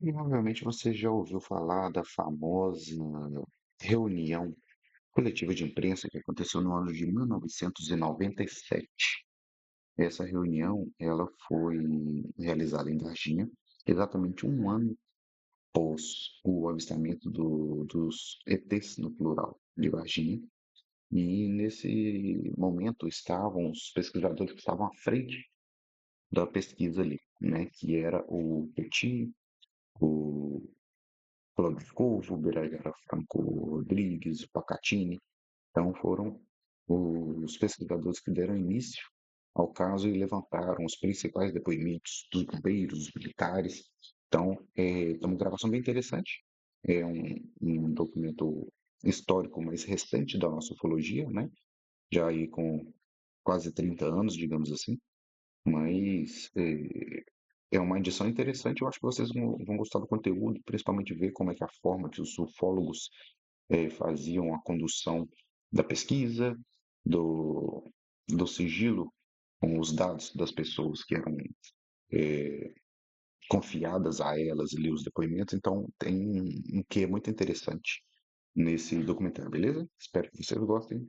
Provavelmente você já ouviu falar da famosa reunião coletiva de imprensa que aconteceu no ano de 1997. Essa reunião, ela foi realizada em Varginha, exatamente um ano após o avistamento dos ETs, no plural, de Varginha. E nesse momento estavam os pesquisadores que estavam à frente da pesquisa ali, né, que era o Petit, o Cláudio Couvo, Birajara Franco Rodrigues, Pacatini. Então foram os pesquisadores que deram início ao caso e levantaram os principais depoimentos dos bombeiros, dos militares. Então, é uma gravação bem interessante. É um documento histórico mais recente da nossa ufologia, né? Já aí com quase 30 anos, digamos assim. Mas é uma edição interessante. Eu acho que vocês vão gostar do conteúdo, principalmente ver como é que a forma que os ufólogos faziam a condução da pesquisa, do, do sigilo com os dados das pessoas que eram confiadas a elas ali os depoimentos. Então tem um que é muito interessante nesse documentário, beleza? Espero que vocês gostem,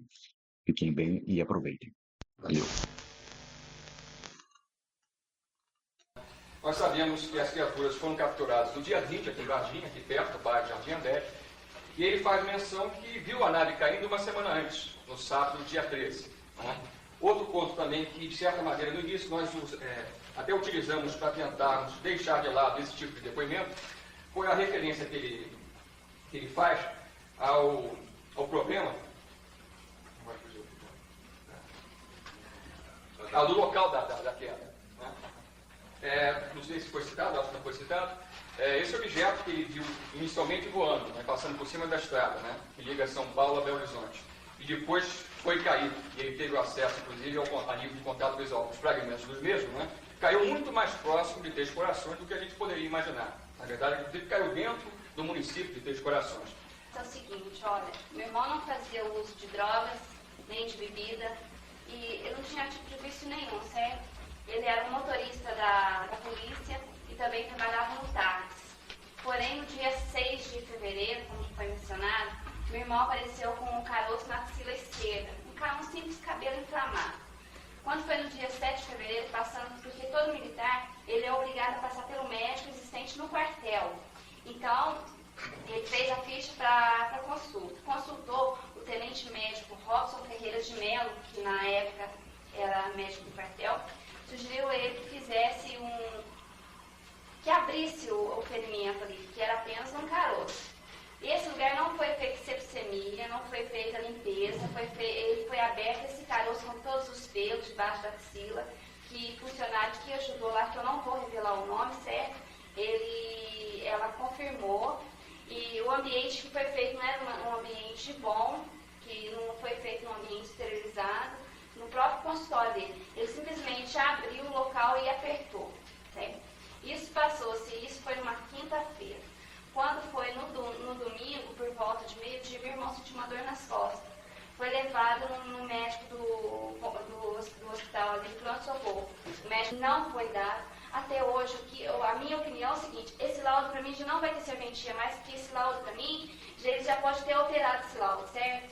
fiquem bem e aproveitem. Valeu! Nós sabemos que as criaturas foram capturadas no dia 20, aqui em Varginha, aqui perto do bairro Jardim André, e ele faz menção que viu a nave caindo uma semana antes, no sábado, dia 13. Né? Outro ponto também que, de certa maneira, no início nós até utilizamos para tentarmos deixar de lado esse tipo de depoimento, foi a referência que ele faz ao problema, do local da queda. Não sei se foi citado, acho que não foi citado, esse objeto que ele viu inicialmente voando, né, passando por cima da estrada, né, que liga São Paulo a Belo Horizonte, e depois foi cair, e ele teve acesso, inclusive, a nível de contato visual, os fragmentos dos mesmos, né, caiu muito mais próximo de Três Corações do que a gente poderia imaginar. Na verdade, inclusive, caiu dentro do município de Três Corações. É o seguinte, olha, meu irmão não fazia uso de drogas, nem de bebida, e eu não tinha tipo de vício nenhum, certo? Ele era um motorista da polícia e também trabalhava no táxi. Porém, no dia 6 de fevereiro, como foi mencionado, meu irmão apareceu com um caroço na axila esquerda, um simples cabelo inflamado. Quando foi no dia 7 de fevereiro, porque todo militar, ele é obrigado a passar pelo médico existente no quartel. Então, ele fez a ficha para consulta. Consultou o tenente médico Robson Ferreira de Mello, que na época era médico do quartel, sugeriu a ele que abrisse o ferimento ali, que era apenas um caroço. Esse lugar não foi feito sepsemia, não foi feita limpeza, ele foi aberto esse caroço com todos os pelos debaixo da axila, que funcionário que ajudou lá, que eu não vou revelar o nome, certo? Ela confirmou, e o ambiente que foi feito não era um ambiente bom, que não foi feito num ambiente esterilizado, no próprio consultório dele. Ele simplesmente abriu o local e apertou, certo? uma dor nas costas. Foi levado no médico do hospital ali de pronto-socorro. O médico não foi dado. Até hoje, a minha opinião é o seguinte, esse laudo para mim já não vai ter serventia mais, porque esse laudo para mim, ele já pode ter alterado esse laudo, certo?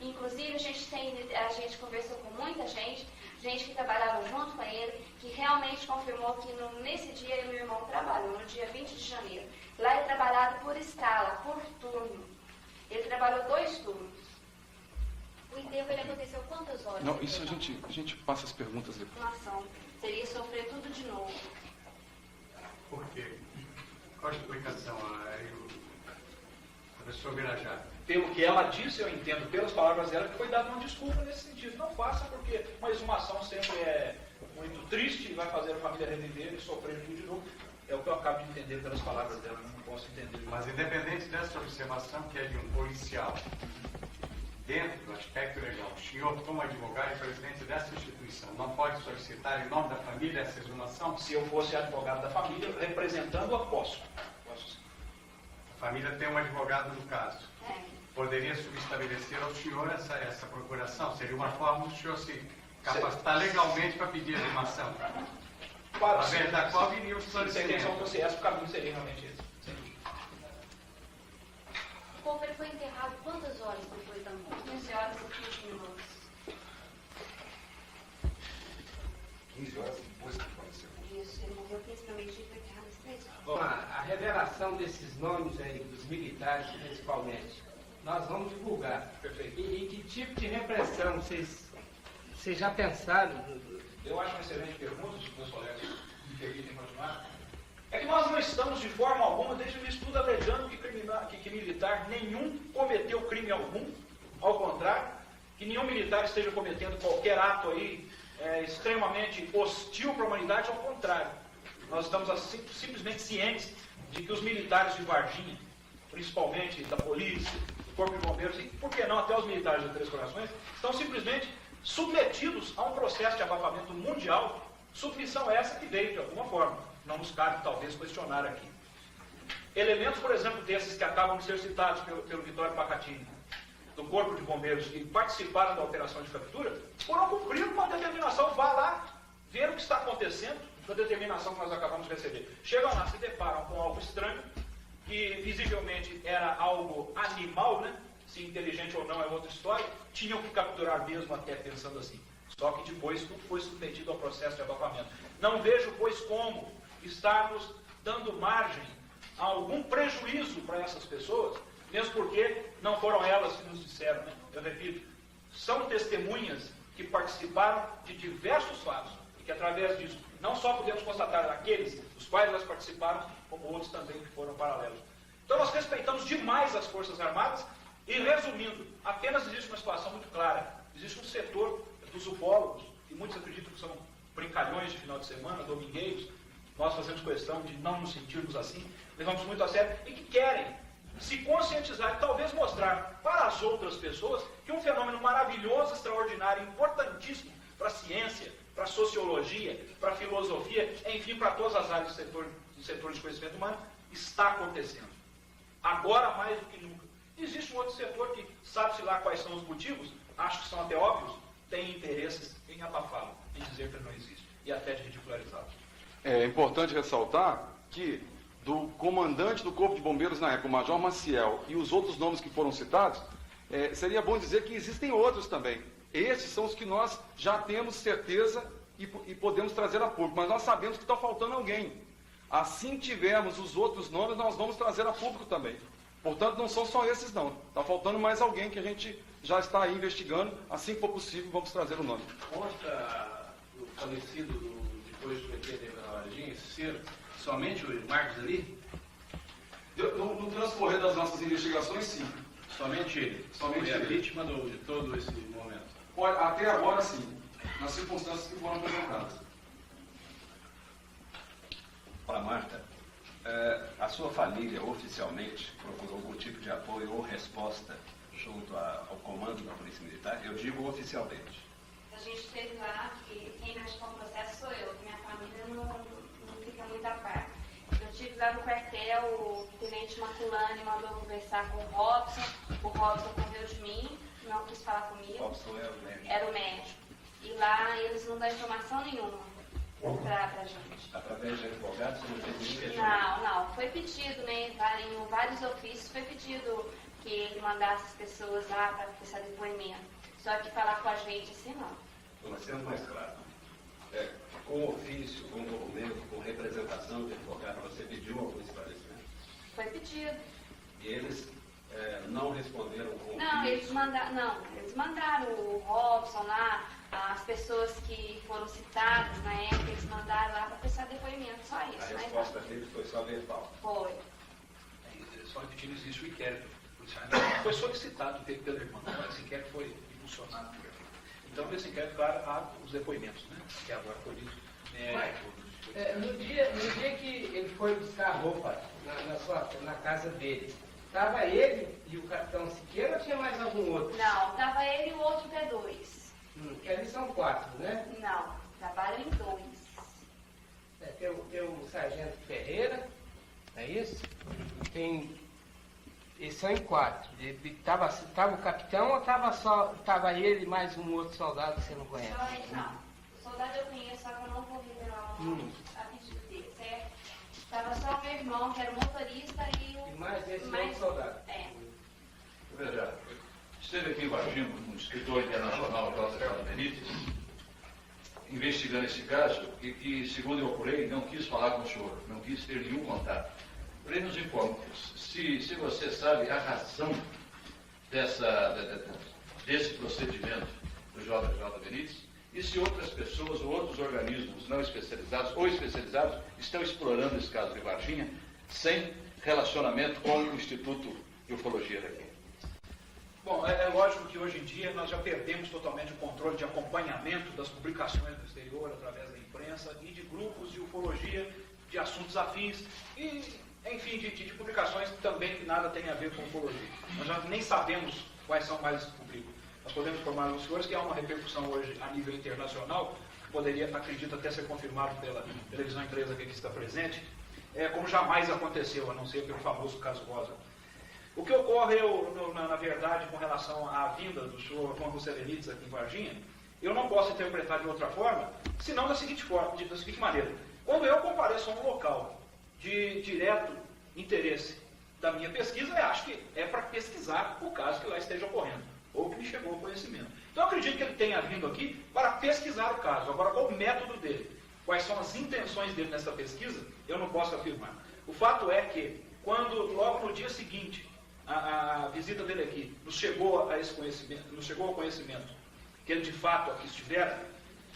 Inclusive, a gente conversou com muita gente que trabalhava junto com ele, que realmente confirmou que nesse dia meu irmão trabalhou, no dia 20 de janeiro. Lá é trabalhado por escala, por turno. Ele trabalhou 2 turnos. O enterro ele aconteceu quantas horas? Não, isso a gente passa as perguntas depois. Seria sofrer tudo de novo. Por quê? Qual a explicação, professor Birajara? Pelo que ela disse, eu entendo pelas palavras dela que foi dada uma desculpa nesse sentido. Não faça, porque uma exumação sempre é muito triste e vai fazer a família reviver e sofrer tudo de novo. É o que eu acabo de entender pelas palavras dela, não posso entender. Mas independente dessa observação, que é de um policial, dentro do aspecto legal, o senhor, como advogado e presidente dessa instituição, não pode solicitar em nome da família essa exumação? Se eu fosse advogado da família, representando-a, posso. A família tem um advogado no caso. É. Poderia subestabelecer ao senhor essa procuração? Seria uma forma do senhor se capacitar legalmente para pedir a exumação? Claro, através da qual viria o se a intenção fosse essa, o caminho seria realmente esse. O corpo ele foi enterrado quantas horas depois da morte? 15 horas e 15 minutos. 15 horas depois que faleceu. Isso, ele morreu 15 para meio-dia e foi enterrado às 3 horas. Bom, a revelação desses nomes aí, dos militares principalmente, nós vamos divulgar. Perfeito. E que tipo de repressão vocês já pensaram? Eu acho uma excelente pergunta, se os meus colegas me permitem continuar. É que nós não estamos de forma alguma, desde o estudo, alegando que militar nenhum cometeu crime algum, ao contrário, que nenhum militar esteja cometendo qualquer ato aí extremamente hostil para a humanidade, ao contrário. Nós estamos simplesmente cientes de que os militares de Varginha, principalmente da polícia, do Corpo de Bombeiros, e por que não até os militares de Três Corações, estão simplesmente submetidos a um processo de abafamento mundial, submissão essa que veio de alguma forma. Não nos cabe, talvez, questionar aqui. Elementos, por exemplo, desses que acabam de ser citados pelo Vitório Pacatini, do Corpo de Bombeiros, que participaram da operação de captura, foram cumprir uma determinação. Vá lá ver o que está acontecendo da determinação que nós acabamos de receber. Chegam lá, se deparam com algo estranho, que visivelmente era algo animal, né? Se inteligente ou não é outra história, tinham que capturar mesmo até pensando assim. Só que depois tudo foi submetido ao processo de abafamento. Não vejo, pois, como estarmos dando margem a algum prejuízo para essas pessoas, mesmo porque não foram elas que nos disseram, né? Eu repito, são testemunhas que participaram de diversos fatos, e que através disso não só podemos constatar aqueles dos quais elas participaram, como outros também que foram paralelos. Então nós respeitamos demais as Forças Armadas, e resumindo, apenas existe uma situação muito clara. Existe um setor dos ufólogos, e muitos acreditam que são brincalhões de final de semana, domingueiros. Nós fazemos questão de não nos sentirmos assim, levamos muito a sério, e que querem se conscientizar e talvez mostrar para as outras pessoas que um fenômeno maravilhoso, extraordinário, importantíssimo para a ciência, para a sociologia, para a filosofia, enfim, para todas as áreas do setor de conhecimento humano, está acontecendo. Agora mais do que nunca. Existe um outro setor que, sabe-se lá quais são os motivos, acho que são até óbvios, tem interesses em abafá-lo, em dizer que ele não existe, e até de ridicularizá-lo. É importante ressaltar que do comandante do Corpo de Bombeiros na época, o Major Maciel, e os outros nomes que foram citados, seria bom dizer que existem outros também. Esses são os que nós já temos certeza e podemos trazer a público, mas nós sabemos que está faltando alguém. Assim tivermos os outros nomes, nós vamos trazer a público também. Portanto, não são só esses não. Está faltando mais alguém que a gente já está aí investigando. Assim que for possível, vamos trazer o nome. Consta o falecido depois do PT da Varginha, ser somente o Marcos ali? No transcorrer das nossas investigações, sim. Somente ele? Somente foi a ele. vítima de todo esse momento? Até agora, sim. Nas circunstâncias que foram apresentadas. Olá, Marta. A sua família oficialmente procurou algum tipo de apoio ou resposta junto ao comando da Polícia Militar? Eu digo oficialmente. A gente esteve lá, e quem mexe com o processo sou eu, minha família não fica muito a par. Eu tive lá no quartel, o tenente Maculani mandou conversar com o Robson correu de mim, não quis falar comigo. Robson era o médico. Era o médico. E lá eles não dão informação nenhuma pra gente. Através de advogados, você não teve nenhum questionamento? Não. Foi pedido, né? Em vários ofícios foi pedido que ele mandasse as pessoas lá para prestar depoimento. Só que falar com a gente assim não. Mas sendo mais claro, com ofício, com documento, com representação de advogado, você pediu algum esclarecimento? Foi pedido. E eles não responderam com Não, ofício? eles mandaram o Robson lá, as pessoas que foram citadas na época, eles mandaram lá para prestar depoimento, só isso. A resposta deles foi só verbal? Foi. Só repetindo, existe o inquérito policial. Foi solicitado pelo irmão, esse inquérito foi impulsionado por ele. Então, nesse inquérito, claro, há os depoimentos, né? Que agora foi dito. No dia que ele foi buscar roupa na casa dele, estava ele e o capitão Siqueira ou tinha mais algum outro? Não, estava ele e o outro P2. Que ali são 4, né? Não, trabalham em 2. Tem o sargento Ferreira, é isso? Eles são em 4. Tava o capitão ou tava ele e mais um outro soldado que você não conhece? Só ele não. O soldado eu conheço, só que eu não vou revelar o nome a pedido dele, certo? Estava só o meu irmão, que era o motorista, e o... E mais esse outro soldado? Veja, esteve aqui em Varginha um escritor internacional, J. Benítez, investigando esse caso, e que, segundo eu apurei, não quis falar com o senhor, não quis ter nenhum contato. Ele nos informa se você sabe a razão desse procedimento do J. Benítez, e se outras pessoas ou outros organismos não especializados ou especializados estão explorando esse caso de Varginha sem relacionamento com o Instituto de Ufologia daqui. Bom, é lógico que hoje em dia nós já perdemos totalmente o controle de acompanhamento das publicações do exterior através da imprensa e de grupos de ufologia, de assuntos afins e, enfim, de publicações também que nada tem a ver com ufologia. Nós já nem sabemos quais são mais públicos. Nós podemos informar aos senhores que há uma repercussão hoje a nível internacional, que poderia, acredito, até ser confirmado pela televisão empresa que aqui está presente, como jamais aconteceu, a não ser pelo famoso caso Rosa. O que ocorreu, na verdade, com relação à vinda do senhor Juan José Benítez aqui em Varginha, eu não posso interpretar de outra forma, senão da seguinte maneira. Quando eu compareço a um local de direto interesse da minha pesquisa, eu acho que é para pesquisar o caso que lá esteja ocorrendo, ou que me chegou ao conhecimento. Então, eu acredito que ele tenha vindo aqui para pesquisar o caso. Agora, qual o método dele? Quais são as intenções dele nessa pesquisa? Eu não posso afirmar. O fato é que, quando, logo no dia seguinte, a visita dele aqui nos chegou ao conhecimento que ele de fato aqui estivera,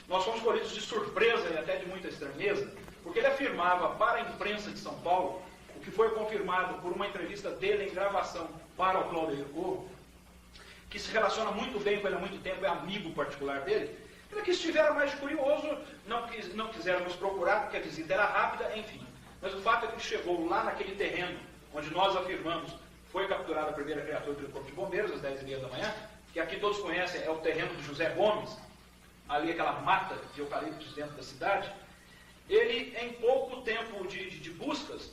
nós fomos colhidos de surpresa e até de muita estranheza, porque ele afirmava para a imprensa de São Paulo, o que foi confirmado por uma entrevista dele em gravação para o Cláudio Corvo, que se relaciona muito bem com ele há muito tempo, é amigo particular dele, ele que estivera mais de curioso, não quiseram nos procurar, porque a visita era rápida, enfim. Mas o fato é que ele chegou lá naquele terreno, onde nós afirmamos foi capturada a primeira criatura pelo Corpo de Bombeiros, às 10h30 da manhã, que aqui todos conhecem, é o terreno do José Gomes, ali aquela mata de eucaliptos dentro da cidade. Ele, em pouco tempo de buscas,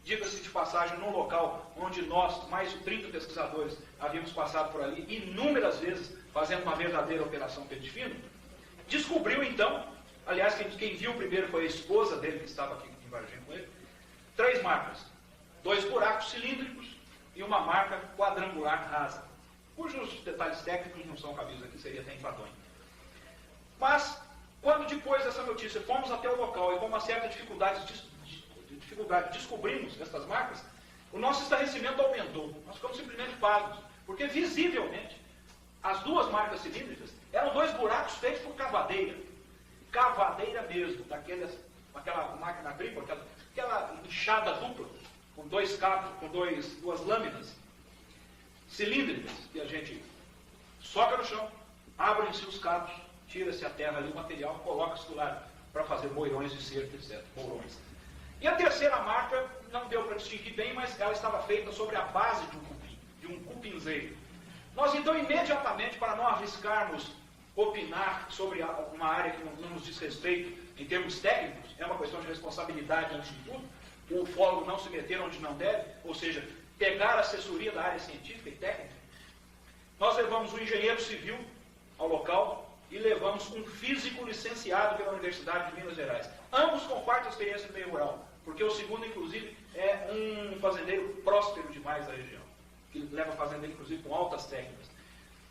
diga-se de passagem, num local onde nós, mais de 30 pesquisadores, havíamos passado por ali inúmeras vezes, fazendo uma verdadeira operação pente fino, descobriu então, aliás, quem viu primeiro foi a esposa dele, que estava aqui em Varginha com ele, 3 marcas, 2 buracos cilíndricos, e uma marca quadrangular rasa, cujos detalhes técnicos não são cabidos aqui, seria até enfadonho. Mas, quando depois dessa notícia fomos até o local e com uma certa dificuldade descobrimos essas marcas, o nosso estarrecimento aumentou. Nós ficamos simplesmente pasmos, porque visivelmente as 2 marcas cilíndricas eram 2 buracos feitos por cavadeira mesmo, aquela máquina agrícola, aquela enxada dupla, com 2 cabos, com 2 lâminas cilíndricas, que a gente soca no chão, abrem-se os cabos, tira-se a terra ali, o material, coloca-se do lado para fazer moirões de cerco, etc. Mourões. E a terceira marca, não deu para distinguir bem, mas ela estava feita sobre a base de um cupim, de um cupinzeiro. Nós então, imediatamente, para não arriscarmos opinar sobre uma área que não nos diz respeito em termos técnicos, é uma questão de responsabilidade antes de tudo, o ufólogo não se meter onde não deve, ou seja, pegar a assessoria da área científica e técnica. Nós levamos um engenheiro civil ao local e levamos um físico licenciado pela Universidade de Minas Gerais. Ambos com parte experiência no meio rural, porque o segundo, inclusive, é um fazendeiro próspero demais da região, que leva a fazenda, inclusive, com altas técnicas.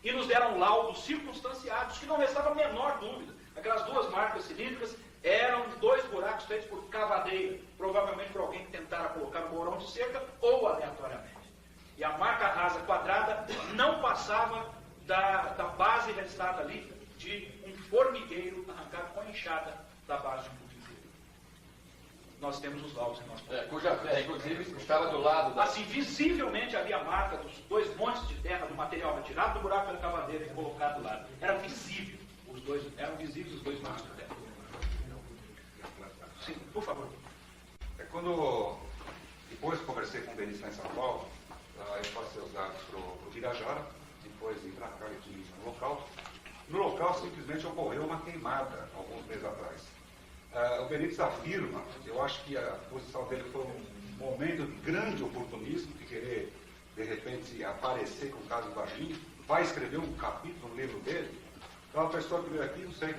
E nos deram laudos circunstanciados, que não restava a menor dúvida. Aquelas duas marcas cilíndricas eram 2 buracos feitos por cavadeira, provavelmente por alguém que tentara colocar no morão de cerca ou aleatoriamente. E a marca rasa quadrada não passava da base restada ali de um formigueiro arrancado com a enxada da base de um putinheiro. Nós temos os laudos em nosso poder. Cuja terra, inclusive, estava do lado da... Assim, visivelmente havia a marca dos 2 montes de terra, do material retirado do buraco pela cavadeira e colocado lá. Era visível, eram visíveis os 2 montes de terra. Sim, por favor. Quando depois conversei com o Denis lá em São Paulo, eu passei os dados para o Virajara, depois vim para cá e tive no local. No local simplesmente ocorreu uma queimada alguns meses atrás. O Benítez afirma, eu acho que a posição dele foi um momento de grande oportunismo, de querer, de repente, aparecer com o caso Varginha, vai escrever um capítulo no livro dele. Então, a pessoa que veio aqui, não sei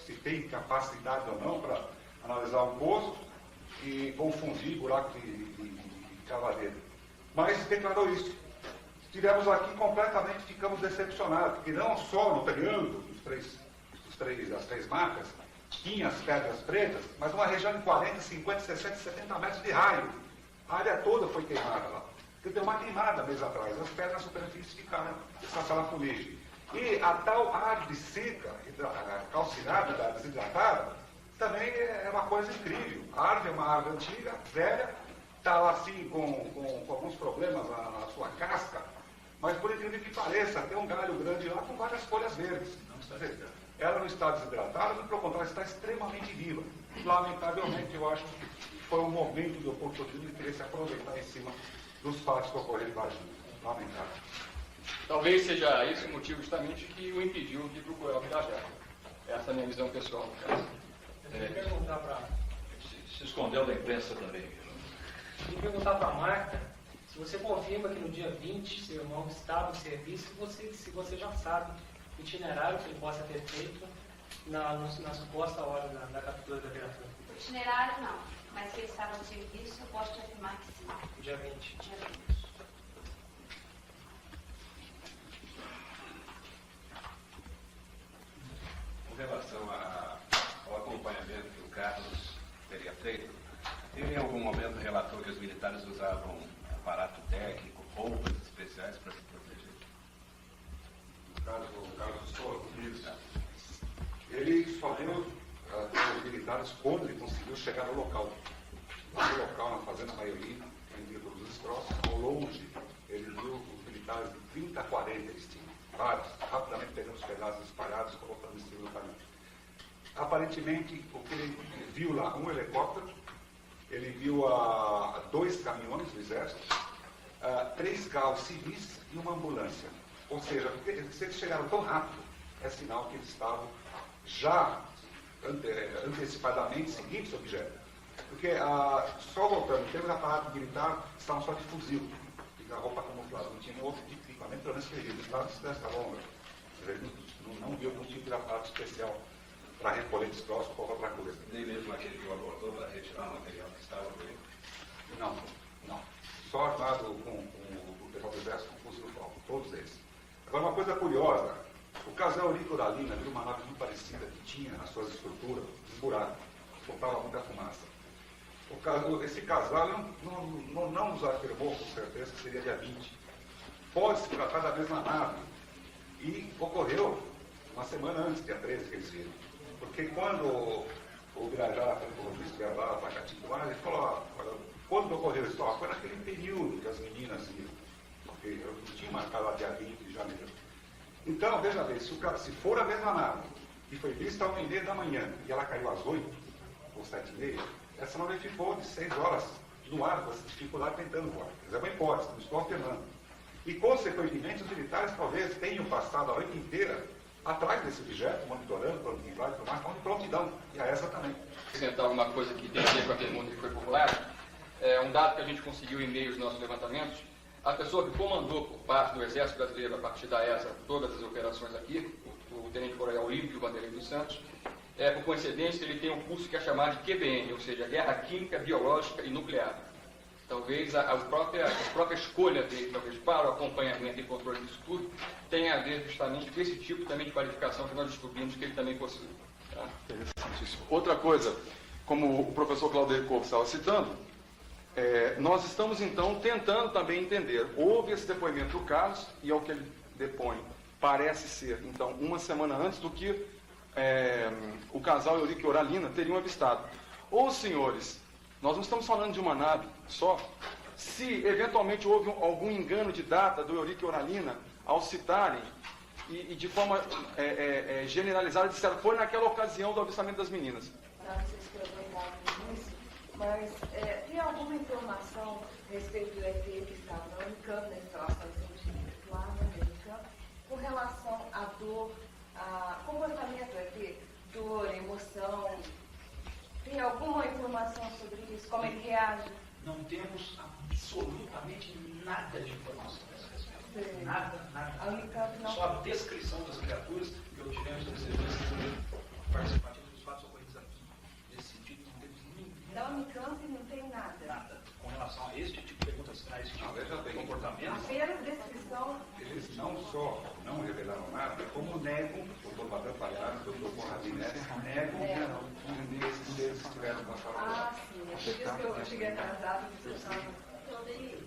se tem capacidade ou não para analisar um poço e confundir buraco de cavadeira. Mas declarou isso. Estivemos aqui completamente, ficamos decepcionados, porque não só no triângulo das 3 marcas tinha as pedras pretas, mas uma região de 40, 50, 60, 70 metros de raio. A área toda foi queimada lá. Porque deu uma queimada mês atrás, as pedras na superfície ficaram essa fuligem. E a tal árvore seca, calcinada, desidratada, também é uma coisa incrível. A árvore é uma árvore antiga, velha, está lá assim com alguns problemas na sua casca, mas por incrível que pareça, tem um galho grande lá com várias folhas verdes. Ela não está desidratada, mas pelo contrário, está extremamente viva. Lamentavelmente, eu acho que foi um momento de oportunismo de querer se aproveitar em cima dos fatos que ocorreram em Varginha. Lamentável. Talvez seja esse o motivo justamente que o impediu de procurar o Virajara. Essa é a minha visão pessoal, no caso. Perguntar para... Se escondeu da imprensa também. Queria perguntar para a Marta se você confirma que no dia 20 seu irmão estava em serviço, se você já sabe o itinerário que ele possa ter feito na suposta hora da captura da criatura. O itinerário não, mas que ele estava no serviço, eu posso te afirmar que sim. Dia 20. Dia 20. Com relação ao acompanhamento que o Carlos teria feito, ele em algum momento relatou que os militares usavam aparato técnico, roupas especiais para se proteger. O Carlos Soro, ele só viu os militares quando ele conseguiu chegar no local. Lá no local, na fazenda Maioria, entre todos os destroços, ao longe, ele viu os militares de 30 a 40 eles tinham. Vários, rapidamente pegando os pedaços espalhados e colocando em cima do caminho. Aparentemente, o que ele viu lá, um helicóptero, ele viu 2 caminhões do exército, 3 carros civis e uma ambulância. Ou seja, se eles chegaram tão rápido, é sinal que eles estavam já antecipadamente seguindo esse objeto. Porque, só voltando, em termos de aparato militar, estavam só de fuzil, e a roupa camuflada, não tinha nenhum outro tipo de equipamento, pelo menos que ele viu, estava de distância longa. Não viu algum tipo de aparato especial para recolher destroços ou qualquer outra coisa. Nem mesmo aquele que o abordou para retirar o material que estava nele. Não. Só armado com o pessoal do exército com fuzil Falcon, todos eles. Agora, uma coisa curiosa, o casal Eurico-Uralina viu uma nave muito parecida que tinha nas suas estruturas desburado, soltava muita fumaça. Esse casal não nos afirmou com certeza que seria dia 20. Pode se tratar da mesma nave. E ocorreu uma semana antes, dia 13, que eles viram. Porque quando o Virajara foi para o Ministério lá, para Caticuá, ele falou, quando ocorreu isso? Foi naquele período que as meninas viram. Porque eu não tinha marcado lá dia 20 de janeiro. Então, veja bem, se for a mesma nave, que foi vista às 1h30 da manhã, e ela caiu às 8 ou 7h30, essa nave ficou de 6 horas no ar, com essa dificuldade tentando voar. Mas é uma hipótese, não estou afirmando. E, consequentemente, os militares talvez tenham passado a noite inteira atrás desse objeto, monitorando, quando vai tomar de prontidão. E a essa também. Acrescentar alguma coisa que tem a ver com a pergunta que foi popular. um dado que a gente conseguiu em meio aos nossos levantamentos, a pessoa que comandou por parte do Exército Brasileiro, a partir da ESA, todas as operações aqui, o Tenente Coronel Olímpio Vanderlei dos Santos, por coincidência, ele tem um curso que é chamado de QBN, ou seja, Guerra Química, Biológica e Nuclear. Talvez a própria escolha dele, talvez para o acompanhamento e controle disso tudo, tenha a ver justamente com esse tipo também de qualificação que nós descobrimos que ele também possui. Tá? Interessantíssimo. Outra coisa, como o professor Claudio Corvo estava citando, nós estamos então tentando também entender. Houve esse depoimento do Carlos, e ao que ele depõe, parece ser, então, uma semana antes do que o casal Eurico e Oralina teriam avistado. Ô senhores, nós não estamos falando de uma nave só. Se eventualmente houve algum engano de data do Eurico e Oralina ao citarem e de forma generalizada disseram foi naquela ocasião do avistamento das meninas. Não sei se foi verdade nisso, mas tem alguma informação a respeito do ET que estava na Unicamp, na instalação científica lá na Unicamp, com relação à dor, a comportamento do ET, dor, emoção? Tem alguma informação sobre isso? Como ele reage? Não temos absolutamente nada de informação nessa respeito. Nada. A Unicamp não. Só a descrição das criaturas que obtivemos das certezas participativas dos fatos ocorridos aqui. Nesse sentido, não temos ninguém. Da Unicamp não tem nada. Nada. Com relação a este tipo de perguntas, a esse tipo de comportamento. Apenas descrição. Eles não só não revelaram nada, como negam, o doutor Badão Palhares, o doutor Conrad Inés, negam que esses seres estiveram na sala. Sim. É por isso que eu cheguei atrasado. Então, daí,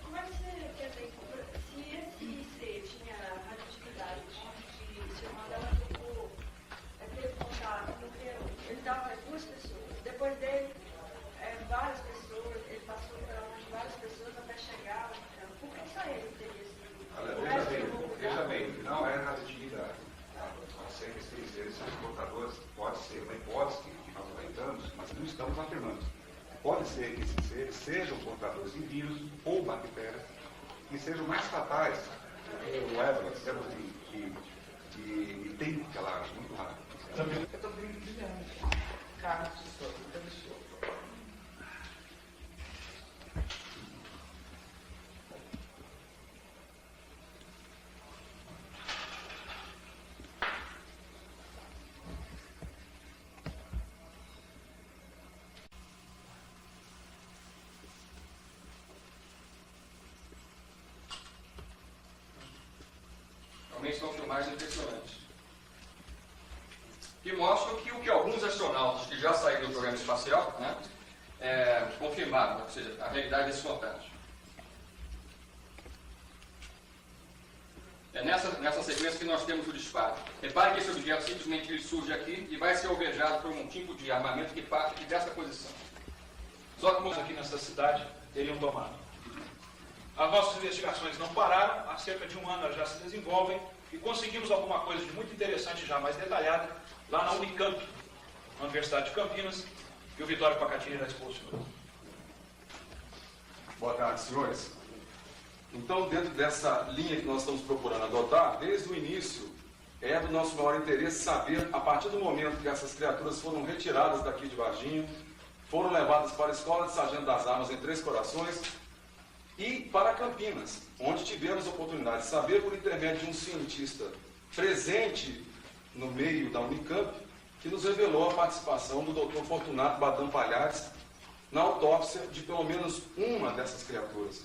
como é que você quer dizer, se esse ser tinha radioatividade, se eu mandava aquele contato, ele estava com 2 pessoas, depois dele, várias pessoas, ele passou pela mão de várias pessoas até chegar ao campo. Por que só ele teria sido? Veja bem, não é radioatividade. Nós sempre seres portadores, pode ser uma hipótese que nós aventamos, mas não estamos afirmando. Pode ser que esses seres sejam portadores de vírus ou bactérias que sejam mais fatais que o ébola, que temos de tempo que ela age muito rápido. Eu estou brilhante. Carlos, delicioso. Realmente são filmagens impressionantes. Que mostram que o que alguns astronautas que já saíram do programa espacial, confirmaram, ou seja, a realidade desse fantasma. É nessa sequência que nós temos o disparo. Repare que esse objeto simplesmente ele surge aqui e vai ser alvejado por um tipo de armamento que parte aqui dessa posição. Só que aqui nessa cidade teriam tomado. As nossas investigações não pararam, há cerca de 1 ano elas já se desenvolvem e conseguimos alguma coisa de muito interessante, já mais detalhada, lá na Unicamp, na Universidade de Campinas, que o Vitório Pacatini irá expor. Boa tarde, senhores. Então, dentro dessa linha que nós estamos procurando adotar, desde o início, é do nosso maior interesse saber, a partir do momento que essas criaturas foram retiradas daqui de Varginha, foram levadas para a Escola de Sargento das Armas em Três Corações e para Campinas, onde tivemos a oportunidade de saber, por intermédio de um cientista presente no meio da Unicamp, que nos revelou a participação do Dr. Fortunato Badão Palhares na autópsia de pelo menos uma dessas criaturas.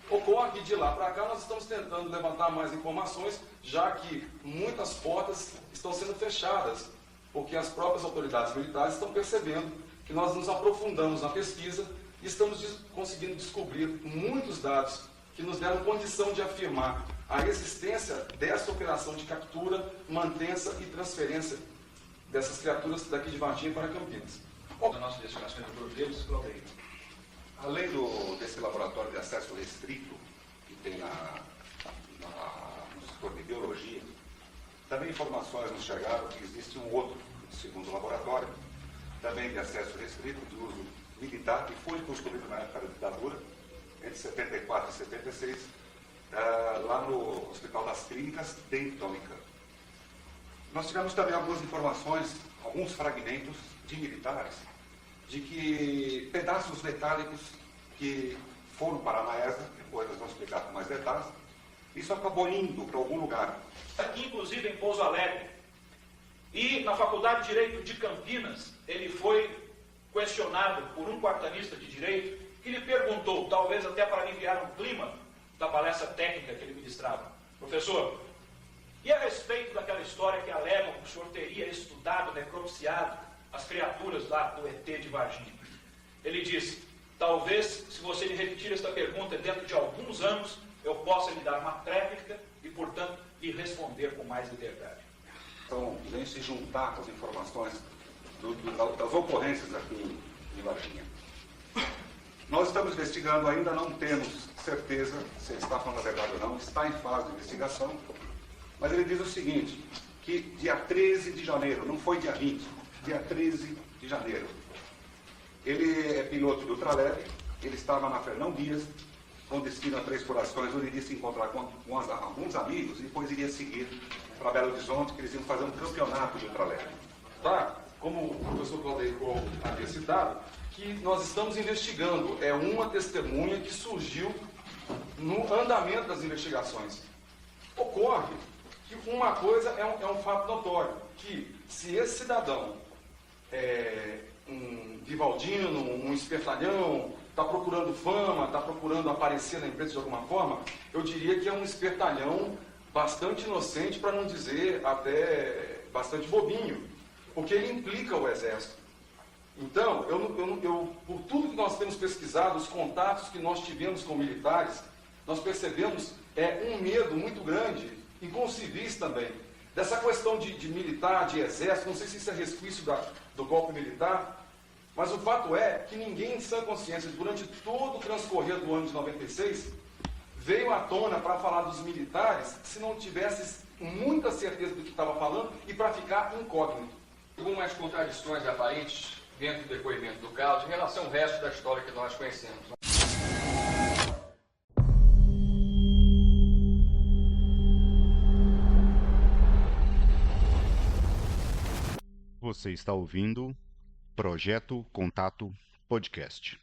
Ocorre que de lá para cá nós estamos tentando levantar mais informações, já que muitas portas estão sendo fechadas, porque as próprias autoridades militares estão percebendo que nós nos aprofundamos na pesquisa e estamos conseguindo descobrir muitos dados que nos deram condição de afirmar a existência dessa operação de captura, mantença e transferência dessas criaturas daqui de Varginha para Campinas. A nossa investigação é por deles, Claudio. Além desse laboratório de acesso restrito que tem no setor de biologia, também informações nos chegaram que existe um outro, segundo laboratório, também de acesso restrito, de uso militar, que foi construído na época da ditadura, entre 74 e 76, lá no Hospital das Clínicas, dentro da Unicamp. Nós tivemos também algumas informações, alguns fragmentos de militares de que pedaços metálicos que foram para a Maesa, depois nós vamos explicar com mais detalhes, isso acabou indo para algum lugar. Aqui, inclusive, em Pouso Alegre. E na Faculdade de Direito de Campinas, ele foi questionado por um quartanista de Direito, que lhe perguntou, talvez até para aliviar o clima da palestra técnica que ele ministrava: professor, e a respeito daquela história que alegam que o senhor teria estudado, necropsiado as criaturas lá do ET de Varginha? Ele disse: talvez, se você me repetir esta pergunta dentro de alguns anos, eu possa lhe dar uma tréplica e, portanto, lhe responder com mais liberdade. Então, vem se juntar com as informações das ocorrências aqui em Varginha. Nós estamos investigando, ainda não temos certeza se ele está falando a verdade ou não, está em fase de investigação, mas ele diz o seguinte, que dia 13 de janeiro, não foi dia 20, dia 13 de janeiro, ele é piloto do Ultraleve, ele estava na Fernão Dias, com destino a Três Corações, onde iria se encontrar com alguns amigos e depois iria seguir para Belo Horizonte, que eles iam fazer um campeonato de Ultraleve. Tá? Como o professor Claudio havia citado, que nós estamos investigando, é uma testemunha que surgiu no andamento das investigações. Ocorre que uma coisa é um fato notório, que se esse cidadão é um Vivaldino, um espertalhão, está procurando fama, está procurando aparecer na imprensa de alguma forma, eu diria que é um espertalhão bastante inocente, para não dizer até bastante bobinho, porque ele implica o Exército. Então, por tudo que nós temos pesquisado, os contatos que nós tivemos com militares, nós percebemos um medo muito grande, inconcebíveis também, dessa questão de militar, de Exército. Não sei se isso é resquício do golpe militar, mas o fato é que ninguém em sã consciência, durante todo o transcorrer do ano de 96, veio à tona para falar dos militares se não tivesse muita certeza do que estava falando e para ficar incógnito. Algumas contradições aparentes dentro do depoimento do caso em relação ao resto da história que nós conhecemos. Você está ouvindo Projeto Contato Podcast.